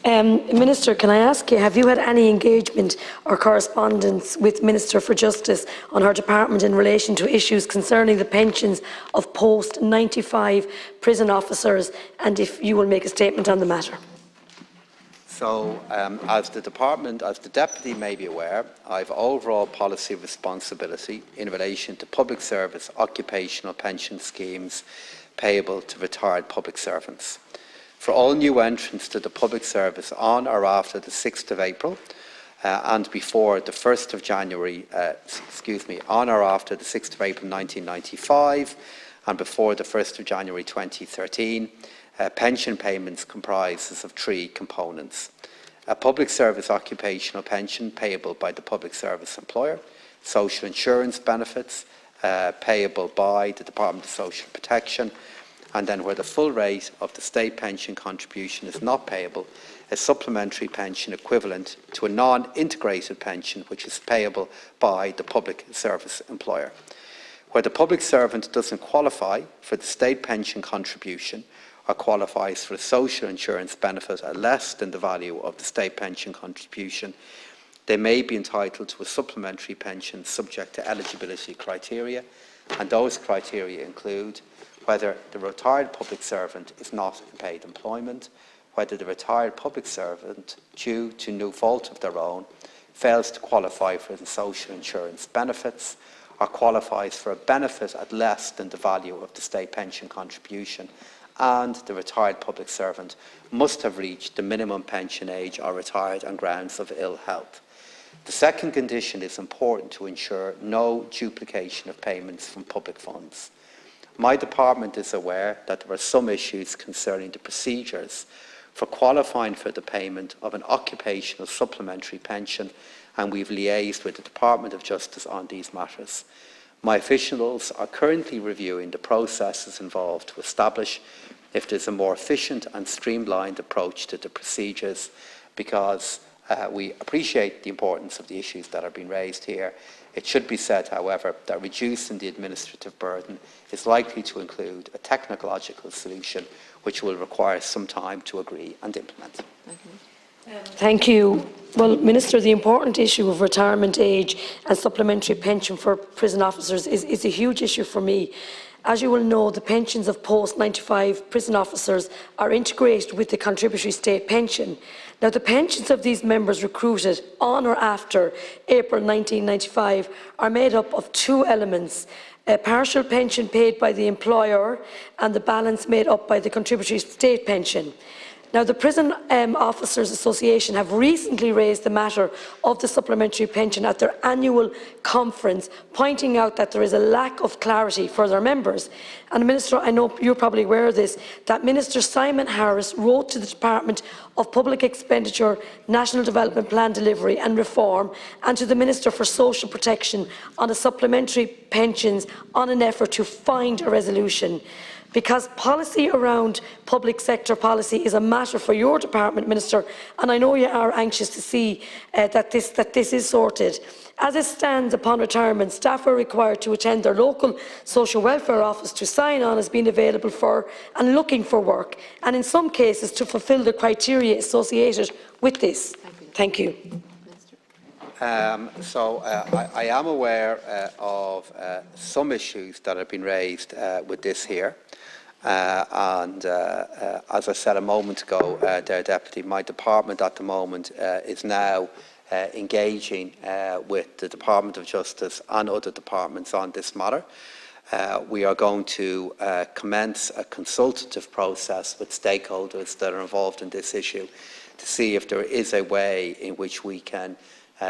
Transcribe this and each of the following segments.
Minister, can I ask you, have you had any engagement or correspondence with Minister for Justice on her department in relation to issues concerning the pensions of post-95 prison officers, and if you will make a statement on the matter? So, as the Department, as the Deputy may be aware, I have overall policy responsibility in relation to public service occupational pension schemes payable to retired public servants. For all new entrants to the public service on or after the 6th of April and before the 1st of January, on or after the 6th of April 1995 and before the 1st of January 2013, pension payments comprises of three components: a public service occupational pension payable by the public service employer, social insurance benefits payable by the Department of Social Protection, and then where the full rate of the state pension contribution is not payable, a supplementary pension equivalent to a non-integrated pension which is payable by the public service employer. Where the public servant doesn't qualify for the state pension contribution or qualifies for a social insurance benefit at less than the value of the state pension contribution, they may be entitled to a supplementary pension subject to eligibility criteria, and those criteria include whether the retired public servant is not in paid employment, whether the retired public servant, due to no fault of their own, fails to qualify for the social insurance benefits, or qualifies for a benefit at less than the value of the state pension contribution, and the retired public servant must have reached the minimum pension age or retired on grounds of ill health. The second condition is important to ensure no duplication of payments from public funds. My department is aware that there are some issues concerning the procedures for qualifying for the payment of an occupational supplementary pension, and we've liaised with the Department of Justice on these matters. My officials are currently reviewing the processes involved to establish if there's a more efficient and streamlined approach to the procedures, because we appreciate the importance of the issues that are being raised here. It should be said, however, that reducing the administrative burden is likely to include a technological solution which will require some time to agree and implement. Thank you. Well, Minister, the important issue of retirement age and supplementary pension for prison officers is a huge issue for me. As you will know, the pensions of post-95 prison officers are integrated with the contributory state pension. Now, the pensions of these members recruited on or after April 1995 are made up of two elements: a partial pension paid by the employer and the balance made up by the contributory state pension. Now, the Prison Officers Association have recently raised the matter of the supplementary pension at their annual conference, pointing out that there is a lack of clarity for their members. And Minister, I know you're probably aware of this, that Minister Simon Harris wrote to the Department of Public Expenditure, National Development Plan Delivery and Reform, and to the Minister for Social Protection on the supplementary pensions on an effort to find a resolution. Because policy around public sector policy is a matter for your department, Minister, and I know you are anxious to see that this is sorted. As it stands, upon retirement, staff are required to attend their local social welfare office to sign on as being available for and looking for work, and in some cases to fulfil the criteria associated with this. Thank you. I am aware of some issues that have been raised with this here. As I said a moment ago, Deputy, my department at the moment is now engaging with the Department of Justice and other departments on this matter. We are going to commence a consultative process with stakeholders that are involved in this issue to see if there is a way in which we can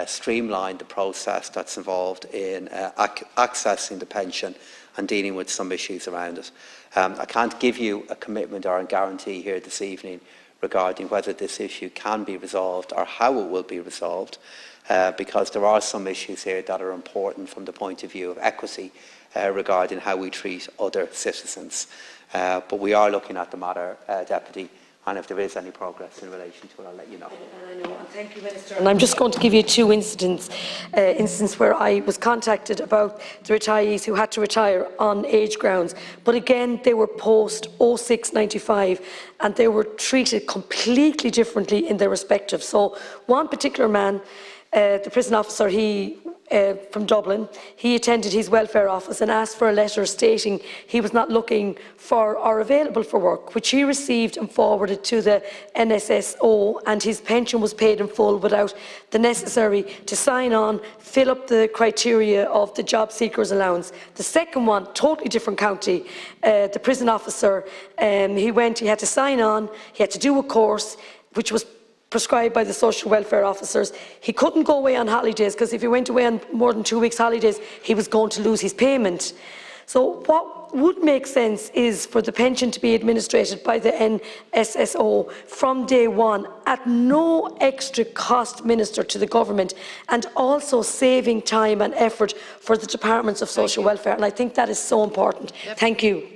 streamline the process that's involved in accessing the pension and dealing with some issues around it. I can't give you a commitment or a guarantee here this evening regarding whether this issue can be resolved or how it will be resolved, because there are some issues here that are important from the point of view of equity regarding how we treat other citizens. But we are looking at the matter, Deputy, and if there is any progress in relation to it, I'll let you know. And I know, and thank you, Minister. And I'm just going to give you two instances where I was contacted about the retirees who had to retire on age grounds. But again, they were post 06-95 and they were treated completely differently in their respective. So one particular man, the prison officer, from Dublin, he attended his welfare office and asked for a letter stating he was not looking for or available for work, which he received and forwarded to the NSSO, and his pension was paid in full without the necessary to sign on, fill up the criteria of the job seekers allowance. The second one, totally different county, the prison officer, he had to sign on, he had to do a course which was prescribed by the social welfare officers. He couldn't go away on holidays because if he went away on more than 2 weeks holidays, he was going to lose his payment. So what would make sense is for the pension to be administered by the NSSO from day one at no extra cost, Minister, to the government, and also saving time and effort for the departments of social welfare. And I think that is so important. Yep. Thank you.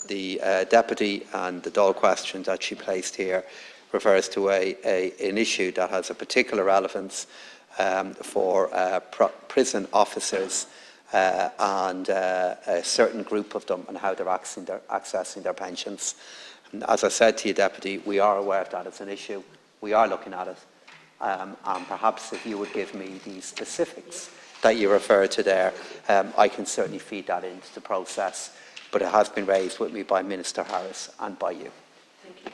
The Deputy and the Dáil question that she placed here refers to an issue that has a particular relevance for prison officers and a certain group of them and how they're accessing their pensions. And as I said to you, Deputy, we are aware of that as an issue. We are looking at it. And perhaps if you would give me the specifics that you refer to there, I can certainly feed that into the process. But it has been raised with me by Minister Harris and by you. Thank you.